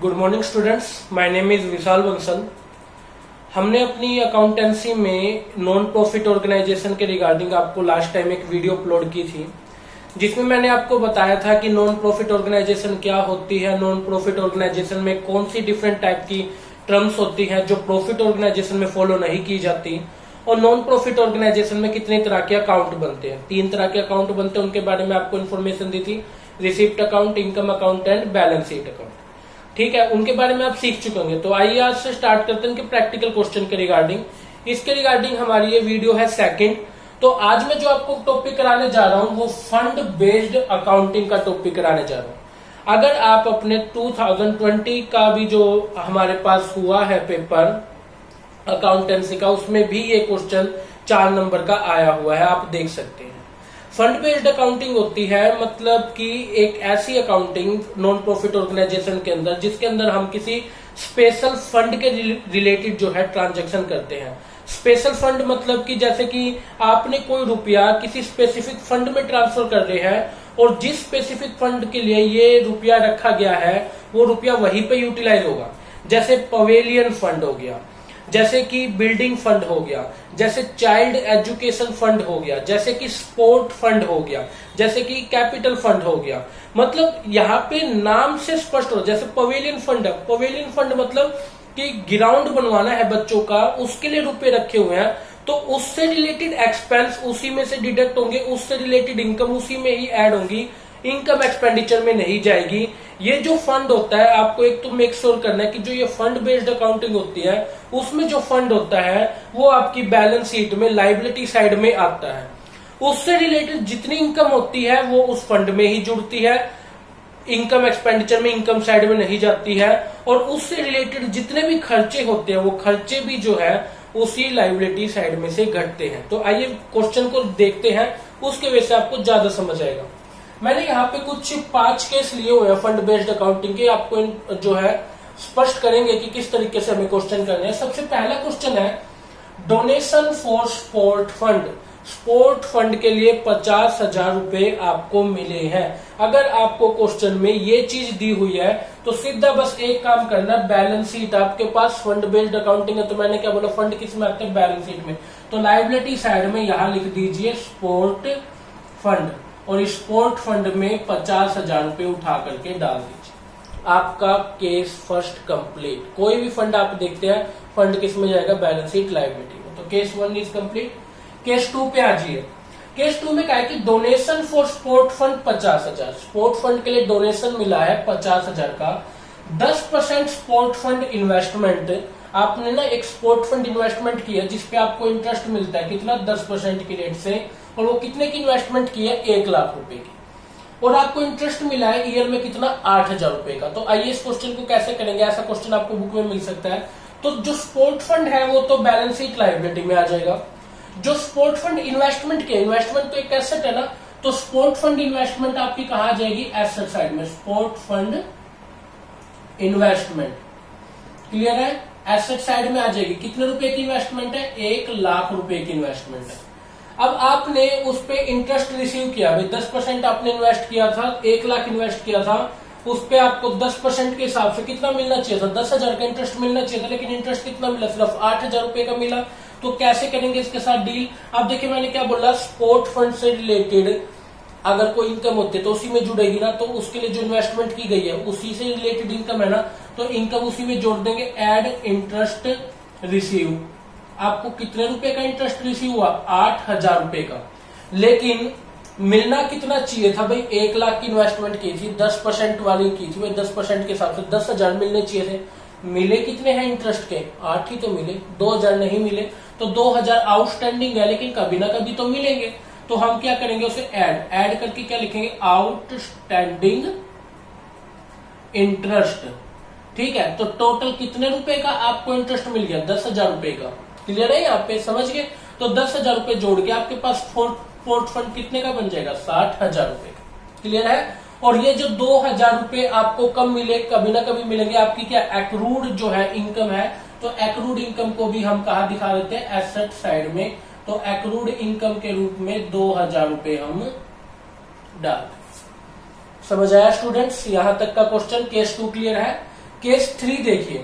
Good morning students, my name is Vishal Bansal. हमने अपनी accountancy में नॉन प्रॉफिट ऑर्गेनाइजेशन के रिगार्डिंग आपको लास्ट टाइम एक वीडियो अपलोड की थी, जिसमें मैंने आपको बताया था कि नॉन प्रॉफिट ऑर्गेनाइजेशन क्या होती है, नॉन प्रॉफिट ऑर्गेनाइजेशन में कौन सी डिफरेंट टाइप की टर्म्स होती है जो प्रॉफिट ऑर्गेनाइजेशन में फॉलो नहीं की जाती, और नॉन प्रॉफिट ऑर्गेनाइजेशन में कितने तरह के अकाउंट बनते हैं। 3 तरह के अकाउंट बनते हैं, उनके बारे में आपको इन्फॉर्मेशन दी थी, receipt account, income account and balance sheet account. ठीक है, उनके बारे में आप सीख चुके होंगे। तो आइए आज से स्टार्ट करते हैं कि प्रैक्टिकल क्वेश्चन के रिगार्डिंग। इसके रिगार्डिंग हमारी ये वीडियो है सेकंड। तो आज मैं जो आपको टॉपिक कराने जा रहा हूं वो फंड बेस्ड अकाउंटिंग का टॉपिक कराने जा रहा हूं। अगर आप अपने 2020 का भी जो हमारे पास हुआ है पेपर अकाउंटेंसी का, उसमें भी ये क्वेश्चन 4 नंबर का आया हुआ है, आप देख सकते हैं। फंड बेस्ड अकाउंटिंग होती है मतलब कि एक ऐसी अकाउंटिंग नॉन प्रॉफिट ऑर्गेनाइजेशन के अंदर जिसके अंदर हम किसी स्पेशल फंड के रिलेटेड जो है ट्रांजैक्शन करते हैं। स्पेशल फंड मतलब कि जैसे कि आपने कोई रुपया किसी स्पेसिफिक फंड में ट्रांसफर कर रहे हैं और जिस स्पेसिफिक फंड के लिए ये रुपया रखा गया है वो रुपया वहीं पे यूटिलाइज होगा। जैसे पवेलियन फंड हो गया, जैसे कि बिल्डिंग फंड हो गया, जैसे चाइल्ड एजुकेशन फंड हो गया, जैसे कि स्पोर्ट फंड हो गया, जैसे कि कैपिटल फंड हो गया। मतलब यहाँ पे नाम से स्पष्ट हो, जैसे पवेलियन फंड है, पवेलियन फंड मतलब कि ग्राउंड बनवाना है बच्चों का, उसके लिए रुपए रखे हुए हैं, तो उससे रिलेटेड एक्सपेंस उसी में से डिडक्ट होंगे, उससे रिलेटेड इनकम उसी में ही ऐड होंगी, इनकम एक्सपेंडिचर में नहीं जाएगी। ये जो फंड होता है आपको एक तो मेक श्योर करना है कि जो ये फंड बेस्ड अकाउंटिंग होती है उसमें जो फंड होता है वो आपकी बैलेंस शीट में लायबिलिटी साइड में आता है। उससे रिलेटेड जितनी इनकम होती है वो उस फंड में ही जुड़ती है, इनकम एक्सपेंडिचर में इनकम साइड में नहीं जाती है, और उससे रिलेटेड जितने भी खर्चे होते हैं वो खर्चे भी जो है उसी लायबिलिटी साइड में से घटते हैं। तो आइए क्वेश्चन को देखते हैं, उसके वजह से आपको ज्यादा समझ आएगा। मैंने यहाँ पे कुछ 5 केस लिए हुए हैं फंड बेस्ड अकाउंटिंग के, आपको जो है स्पष्ट करेंगे कि किस तरीके से हमें क्वेश्चन करने हैं। सबसे पहला क्वेश्चन है donation for sport fund. Sport fund के लिए 50,000 रुपए आपको मिले हैं। अगर आपको क्वेश्चन में ये चीज दी हुई है तो सीधा बस एक काम करना, बैलेंस शीट आपके पास फंड बेस्ड अकाउंटिंग है, तो मैंने क्या बोला, फंड किस में आते हैं, बैलेंस शीट में। तो लायबिलिटी साइड में यहां लिख दीजिए स्पोर्ट फंड, और स्पोर्ट फंड में 50,000 रुपए उठा करके डाल दीजिए। आपका केस फर्स्ट कंप्लीट। कोई भी फंड आप देखते हैं फंड किस में जाएगा, बैलेंस शीट लायबिलिटी में। तो केस 1 इज कंप्लीट। केस 2 पे आ जाइए। केस 2 में क्या है कि donation for sport fund 50,000, sport fund के लिए डोनेशन मिला है 50,000 का। 10% स्पोर्ट फंड इन्वेस्टमेंट, आपने ना एक स्पोर्ट फंड इन्वेस्टमेंट किया जिसपे आपको इंटरेस्ट मिलता है कितना, 10% की रेट से, और वो कितने की इन्वेस्टमेंट की है, 1 लाख रुपए की, और आपको इंटरेस्ट मिला है ईयर में कितना, 8,000 रुपए का। तो आइए इस क्वेश्चन को कैसे करेंगे, ऐसा क्वेश्चन आपको बुक में मिल सकता है। तो जो स्पोर्ट फंड है वो तो बैलेंस शीट लायबिलिटी में आ जाएगा। जो स्पोर्ट फंड इन्वेस्टमेंट के, इन्वेस्टमेंट तो एक एसेट है ना, तो स्पोर्ट फंड इन्वेस्टमेंट आपकी कहा जाएगी, एसेट साइड में। स्पोर्ट फंड इन्वेस्टमेंट क्लियर है, एसेट साइड में आ जाएगी। कितने रुपए की इन्वेस्टमेंट है, 1 लाख रुपए की इन्वेस्टमेंट है। अब आपने उस पे इंटरेस्ट रिसीव किया, भाई 10% आपने इन्वेस्ट किया था, 1 लाख इन्वेस्ट किया था, उस पे आपको 10% के हिसाब से कितना मिलना चाहिए था, 10,000 का इंटरेस्ट मिलना चाहिए था, लेकिन इंटरेस्ट कितना मिला, सिर्फ 8,000 रुपए का मिला। तो कैसे करेंगे इसके साथ डील। अब देखिए मैंने क्या बोला, स्पोर्ट फंड से रिलेटेड अगर कोई इनकम होती है तो उसी में जुड़ेगी ना, तो उसके लिए जो इन्वेस्टमेंट की गई है उसी से रिलेटेड इनकम है ना, तो इनकम उसी में जोड़ देंगे। एड इंटरेस्ट रिसीव, आपको कितने रुपए का इंटरेस्ट रिसीव हुआ, 8,000 रुपए का, लेकिन मिलना कितना चाहिए था भाई, 1 लाख की इन्वेस्टमेंट की थी, 10% वाली की थी, भाई 10% के हिसाब से 10,000 मिलने चाहिए थे। मिले कितने हैं इंटरेस्ट के, 8 ही तो मिले, 2,000 नहीं मिले, तो 2,000 आउटस्टैंडिंग है, लेकिन कभी ना कभी तो मिलेंगे। तो हम क्या करेंगे, उसे ऐड करके क्या लिखेंगे, आउटस्टैंडिंग इंटरेस्ट। ठीक है, तो टोटल कितने रुपए का आपको इंटरेस्ट मिल गया, 10,000 रुपए का। क्लियर है, यहाँ पे समझ गए। तो 10,000 रुपए जोड़ के आपके पास स्पोर्ट फंड कितने का बन जाएगा, 60,000 रुपए का। क्लियर है। और ये जो 2,000 रुपए आपको कब मिले, कभी ना कभी मिलेंगे, आपकी क्या एक्रूड जो है इनकम है, तो एक्रूड इनकम को भी हम कहा दिखा देते हैं, एसेट साइड में। तो एक्रूड इनकम के रूप में 2,000 रुपए हम डाल। समझ आया स्टूडेंट्स, यहां तक का क्वेश्चन। केस 2 क्लियर है। केस 3 देखिए,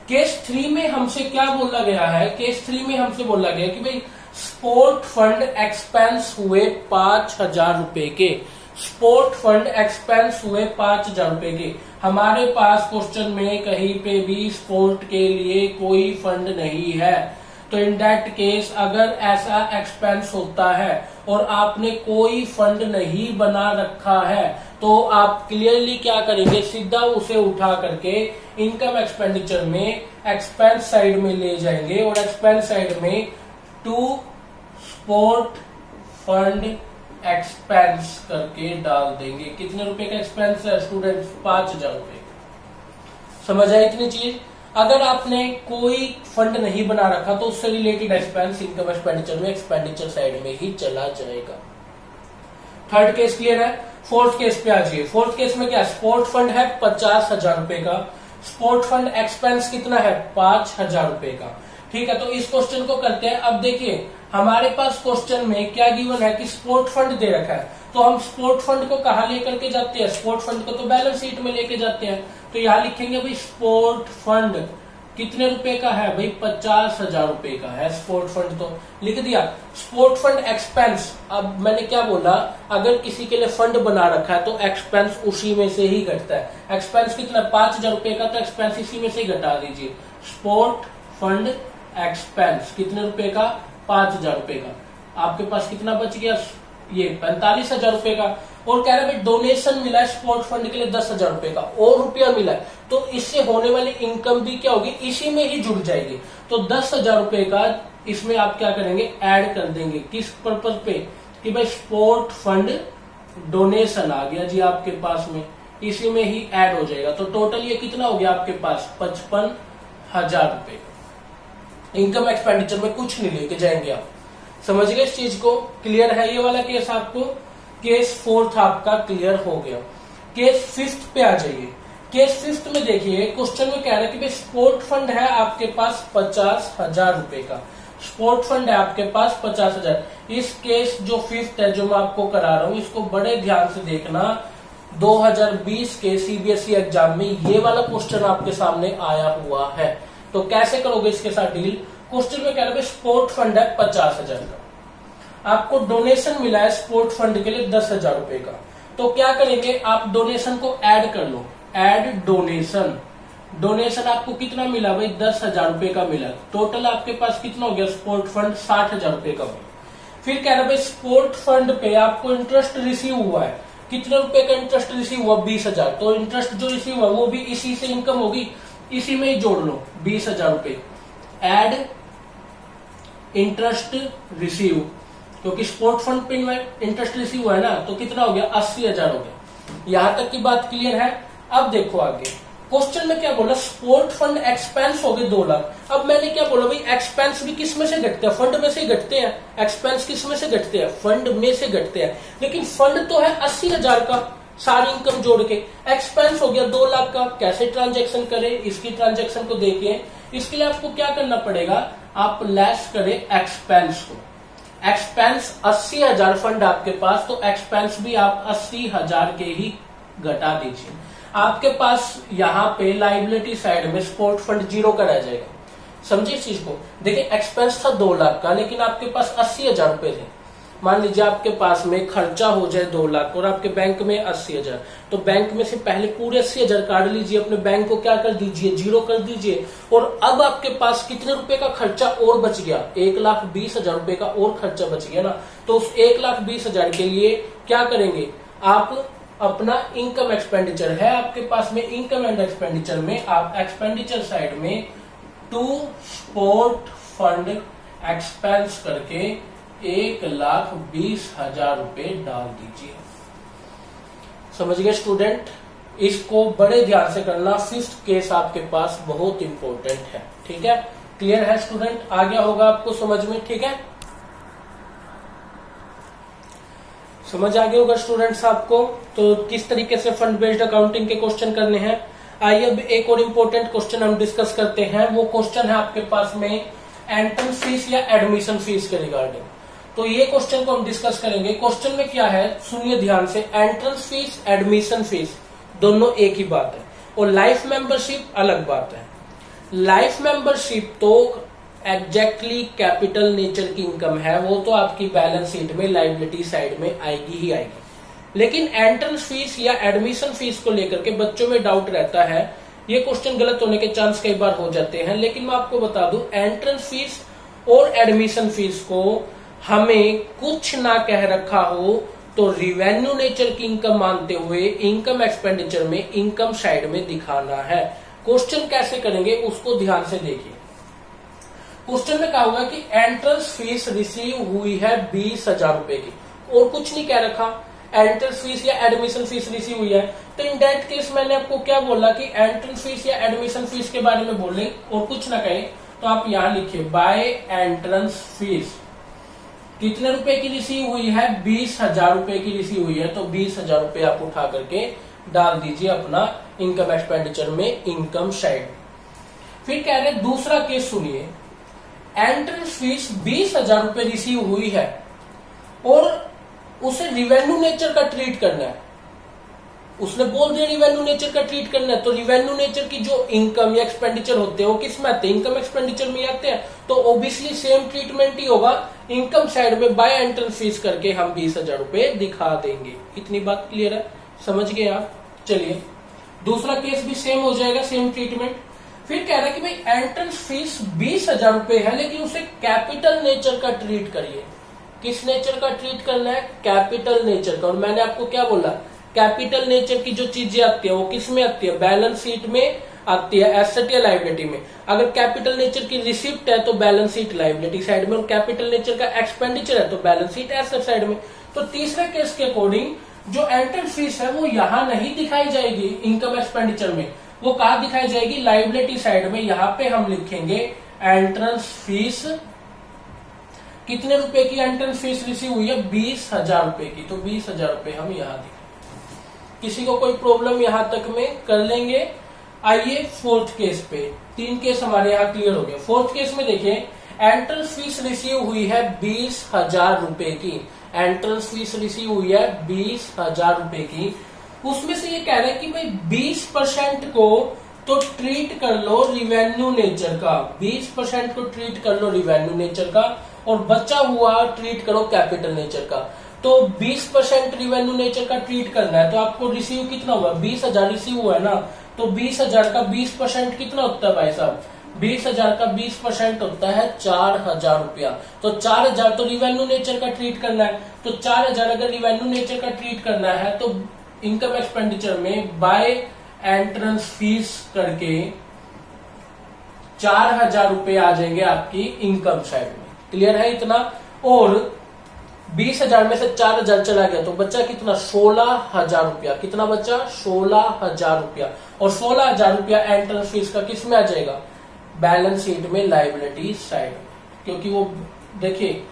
केस 3 में हमसे क्या बोला गया है, केस 3 में हमसे बोला गया कि भाई स्पोर्ट फंड एक्सपेंस हुए 5,000 रुपए के, स्पोर्ट फंड एक्सपेंस हुए 5,000 रुपए के। हमारे पास क्वेश्चन में कहीं पे भी स्पोर्ट के लिए कोई फंड नहीं है, तो इन दैट केस अगर ऐसा एक्सपेंस होता है और आपने कोई फंड नहीं बना रखा है तो आप क्लियरली क्या करेंगे, सीधा उसे उठा करके इनकम एक्सपेंडिचर में एक्सपेंस साइड में ले जाएंगे और एक्सपेंस साइड में टू स्पोर्ट फंड एक्सपेंस करके डाल देंगे। कितने रुपए का एक्सपेंस है स्टूडेंट? 5,000 रुपए। समझ आए इतनी चीज? अगर आपने कोई फंड नहीं बना रखा तो उससे रिलेटेड एक्सपेंस इनकम एक्सपेंडिचर में एक्सपेंडिचर साइड में ही चला जाएगा। थर्ड केस क्लियर है। फोर्थ केस पे आ जाइए। फोर्थ केस में क्या, स्पोर्ट फंड है 50,000 रुपए का, स्पोर्ट फंड एक्सपेंस कितना है 5,000 रुपए का। ठीक है, तो इस क्वेश्चन को करते हैं। अब देखिए हमारे पास क्वेश्चन में क्या गिवन है कि स्पोर्ट फंड दे रखा है, तो हम स्पोर्ट फंड को कहां लेकर के जाते हैं, स्पोर्ट फंड को तो बैलेंस शीट में लेके जाते हैं। तो यहां लिखेंगे भाई स्पोर्ट फंड कितने रुपए का है भाई, 50,000 रुपए का है स्पोर्ट फंड, तो लिख दिया। स्पोर्ट फंड एक्सपेंस, अब मैंने क्या बोला, अगर किसी के लिए फंड बना रखा है तो एक्सपेंस उसी में से ही घटता है। एक्सपेंस कितना 5,000 रुपए का, तो एक्सपेंस इसी में से ही घटा दीजिए। स्पोर्ट फंड एक्सपेंस कितने रुपए का, 5,000 रुपए का। आपके पास कितना बच गया, ये 45,000 रुपए का। और कह रहे भाई डोनेशन मिला है स्पोर्ट फंड के लिए 10,000 रुपए का और रुपया मिला है, तो इससे होने वाली इनकम भी क्या होगी, इसी में ही जुड़ जाएगी। तो 10,000 रुपए का इसमें आप क्या करेंगे, ऐड कर देंगे। किस पर्पज पे, कि भाई स्पोर्ट फंड डोनेशन आ गया जी आपके पास में, इसी में ही ऐड हो जाएगा। तो टोटल ये कितना हो गया आपके पास, 55,000 रुपए। इनकम एक्सपेंडिचर में कुछ नहीं लेके जाएंगे आप। समझ गए इस चीज को? क्लियर है ये वाला केस आपको? केस फोर्थ आपका क्लियर हो गया। केस फिफ्थ पे आ जाइए। केस फिफ्थ में देखिए क्वेश्चन में कह रहा है कि भाई स्पोर्ट फंड है आपके पास 50,000 रुपए का, स्पोर्ट फंड है आपके पास 50,000। इस केस जो फिफ्थ है जो मैं आपको करा रहा हूं, इसको बड़े ध्यान से देखना। 2020 के सीबीएसई एग्जाम में ये वाला क्वेश्चन आपके सामने आया हुआ है, तो कैसे करोगे इसके साथ डील। क्वेश्चन में कह रहा है स्पोर्ट फंड है 50,000 का, आपको डोनेशन मिला है स्पोर्ट फंड के लिए 10,000 रुपए का, तो क्या करेंगे आप डोनेशन को ऐड कर लो, ऐड डोनेशन। डोनेशन आपको कितना मिला भाई, 10,000 रुपए का मिला। टोटल आपके पास कितना हो गया, स्पोर्ट फंड 60,000 रुपए का हुआ। फिर कह रहा भाई स्पोर्ट फंड पे आपको इंटरेस्ट रिसीव हुआ है, कितने रुपए का इंटरेस्ट रिसीव हुआ, 20,000। तो इंटरेस्ट जो रिसीव हुआ वो भी इसी से इनकम होगी, इसी में ही जोड़ लो 20,000 रुपए। एड इंटरेस्ट रिसीव, क्योंकि स्पोर्ट फंड पे इंटरेस्ट रिसीव हुआ है ना, तो कितना हो गया, 80,000 हो गया। यहां तक की बात क्लियर है। अब देखो आगे क्वेश्चन में क्या बोला, स्पोर्ट फंड एक्सपेंस हो गए 2 लाख। अब मैंने क्या बोला भाई, एक्सपेंस भी किस में से घटते हैं, फंड में से घटते हैं। एक्सपेंस किस में से घटते हैं, फंड में से घटते हैं। लेकिन फंड तो है 80,000 का, सारी इनकम जोड़ के। एक्सपेंस हो गया 2 लाख का। कैसे ट्रांजेक्शन करें, इसकी ट्रांजेक्शन को देखिए। इसके लिए आपको क्या करना पड़ेगा, आप लेस करें एक्सपेंस को। एक्सपेंस 80,000 फंड आपके पास, तो एक्सपेंस भी आप 80,000 के ही घटा दीजिए। आपके पास यहाँ पे लाइबिलिटी साइड में स्पोर्ट फंड 0 का रह जाएगा। समझिए इस चीज को। देखिए एक्सपेंस था 2 लाख का, लेकिन आपके पास 80,000 रुपए थे। मान लीजिए आपके पास में खर्चा हो जाए 2 लाख और आपके बैंक में 80,000, तो बैंक में से पहले पूरे 80,000 काट लीजिए, अपने बैंक को क्या कर दीजिए, 0 कर दीजिए। और अब आपके पास कितने रुपए का खर्चा और बच गया, 1,20,000 रुपए का और खर्चा बच गया ना। तो उस 1,20,000 के लिए क्या करेंगे, आप अपना इनकम एक्सपेंडिचर है आपके पास में, इनकम एंड एक्सपेंडिचर में आप एक्सपेंडिचर साइड में टू स्पोर्ट फंड एक्सपेंस करके 1,20,000 रुपए डाल दीजिए। समझ गए स्टूडेंट? इसको बड़े ध्यान से करना, फिफ्थ केस आपके पास बहुत इंपॉर्टेंट है। ठीक है, क्लियर है स्टूडेंट? आ गया होगा आपको समझ में? ठीक है, समझ आ गया होगा स्टूडेंट्स आपको। तो किस तरीके से फंड बेस्ड अकाउंटिंग के क्वेश्चन करने हैं। आइए अब एक और इम्पोर्टेंट क्वेश्चन हम डिस्कस करते हैं। वो क्वेश्चन है आपके पास में एंट्रेंस फीस या एडमिशन फीस के रिगार्डिंग। तो ये क्वेश्चन को हम डिस्कस करेंगे। क्वेश्चन में क्या है, सुनिए ध्यान से। एंट्रेंस फीस, एडमिशन फीस दोनों एक ही बात है। और लाइफ मेंबरशिप अलग बात है। लाइफ मेंबरशिप तो एग्जैक्टली कैपिटल नेचर की इनकम है, वो तो आपकी बैलेंस शीट में लायबिलिटी साइड में आएगी ही आएगी। लेकिन एंट्रेंस फीस या एडमिशन फीस को लेकर के बच्चों में डाउट रहता है, ये क्वेश्चन गलत होने के चांस कई बार हो जाते हैं। लेकिन मैं आपको बता दूं, एंट्रेंस फीस और एडमिशन फीस को हमें कुछ ना कह रखा हो तो रिवेन्यू नेचर की इनकम मानते हुए इनकम एक्सपेंडिचर में इनकम साइड में दिखाना है। क्वेश्चन कैसे करेंगे उसको ध्यान से देखिए। क्वेश्चन में कहा हुआ कि एंट्रेंस फीस रिसीव हुई है 20,000 रुपए की, और कुछ नहीं कह रखा। एंट्रेंस फीस या एडमिशन फीस रिसीव हुई है, तो इन दैट केस मैंने आपको क्या बोला कि एंट्रेंस फीस या एडमिशन फीस के बारे में बोले और कुछ ना कहे, तो आप यहां लिखिए बाय एंट्रेंस फीस कितने रुपए की रिसीव हुई है, 20,000 रुपए की रिसीव हुई है। तो 20,000 रुपए आप उठा करके डाल दीजिए अपना इनकम एक्सपेंडिचर में इनकम साइड। फिर कह रहे दूसरा केस सुनिए, एंट्रेंस फीस 20,000 रुपए रिसीव हुई है और उसे रिवेन्यू नेचर का ट्रीट करना है। उसने बोल दिया रिवेन्यू नेचर का ट्रीट करना है, तो रिवेन्यू नेचर की जो इनकम या एक्सपेंडिचर होते हैं वो किस में आते हैं, इनकम एक्सपेंडिचर में आते हैं। तो ऑब्वियसली सेम ट्रीटमेंट ही होगा, इनकम साइड में बाय एंट्रेंस फीस करके हम 20,000 रुपए दिखा देंगे। इतनी बात क्लियर है, समझ गए आप। चलिए दूसरा केस भी सेम हो जाएगा, सेम ट्रीटमेंट। फिर कह रहा है कि भाई एंट्रेंस फीस 20,000 रुपए है, लेकिन उसे कैपिटल नेचर का ट्रीट करिए। किस नेचर का ट्रीट करना है, कैपिटल नेचर का। और मैंने आपको क्या बोला, कैपिटल नेचर की जो चीजें आती है वो किस में आती है, बैलेंस शीट में आती है, एसेट या लायबिलिटी में। अगर कैपिटल नेचर की रिसिप्ट है तो बैलेंस शीट लायबिलिटी साइड में, और कैपिटल नेचर का एक्सपेंडिचर है तो बैलेंस शीट एसेट साइड में। तो तीसरे केस के अकॉर्डिंग जो एंट्रेंस फीस है वो यहां नहीं दिखाई जाएगी इनकम एक्सपेंडिचर में, वो कहा दिखाई जाएगी, लायबिलिटी साइड में। यहां पे हम लिखेंगे एंट्रेंस फीस कितने रुपए की एंट्रेंस फीस रिसीव हुई है, 20,000 रुपए की। तो 20,000 रुपए हम यहां दिखेंगे। किसी को कोई प्रॉब्लम यहां तक में कर लेंगे। आइए फोर्थ केस पे, 3 केस हमारे यहाँ क्लियर हो गए। फोर्थ केस में देखिए, एंट्रेंस फीस रिसीव हुई है 20,000 रुपए की। एंट्रेंस फीस रिसीव हुई है 20,000 रुपए की। उसमें से ये कह रहे हैं कि भाई 20% को तो ट्रीट कर लो रिवेन्यू नेचर का, 20% को ट्रीट कर लो रिवेन्यू नेचर का, और बचा हुआ ट्रीट करो कैपिटल नेचर का। तो 20% रिवेन्यू नेचर का ट्रीट करना है, तो आपको रिसीव कितना हुआ, 20,000 रिसीव हुआ है ना। तो 20,000 का 20% कितना होता है भाई साहब, 20,000 का 20% होता है 4,000 रुपया। तो 4,000 तो रिवेन्यू नेचर का ट्रीट करना है। तो 4,000 अगर रिवेन्यू नेचर का ट्रीट करना है तो इनकम एक्सपेंडिचर में बाय एंट्रेंस फीस करके 4,000 रुपए आ जाएंगे आपकी इनकम साइड में। क्लियर है इतना। और 20,000 में से 4,000 चला गया तो बचा कितना, 16,000 रुपया। कितना बचा, 16,000 रुपया। और 16,000 रुपया एंट्रेंस फीस का किस में आ जाएगा, बैलेंस शीट में लायबिलिटी साइड में। क्योंकि वो देखिए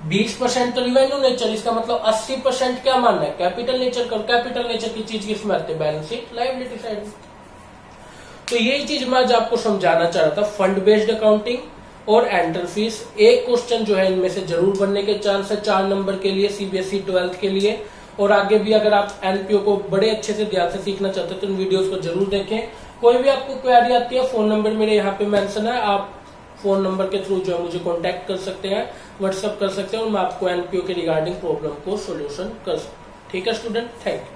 20% तो रिवेन्यू नेचर, इसका मतलब 80% क्या मानना है, कैपिटल नेचर का। कैपिटल नेचर की चीज किस में आती है, बैलेंस शीट लायबिलिटी साइड में। तो यही चीज मैं आज आपको समझाना चाह रहा था, फंड बेस्ड अकाउंटिंग और एंट्रेंस फीस। एक क्वेश्चन जो है इनमें से जरूर बनने के चांस है 4 नंबर के लिए, सीबीएसई 12th के लिए। और आगे भी अगर आप एनपीओ को बड़े अच्छे से ध्यान से सीखना चाहते हैं तो इन वीडियोस को जरूर देखें। कोई भी आपको क्वेरी आती है, फोन नंबर मेरे यहाँ पे मेंशन है, आप फोन नंबर के थ्रू जो है मुझे कांटेक्ट कर सकते हैं, व्हाट्सएप कर सकते हैं, और मैं आपको एनपीओ के रिगार्डिंग प्रॉब्लम को सोल्यूशन कर सकता हूँ। ठीक है स्टूडेंट, थैंक यू।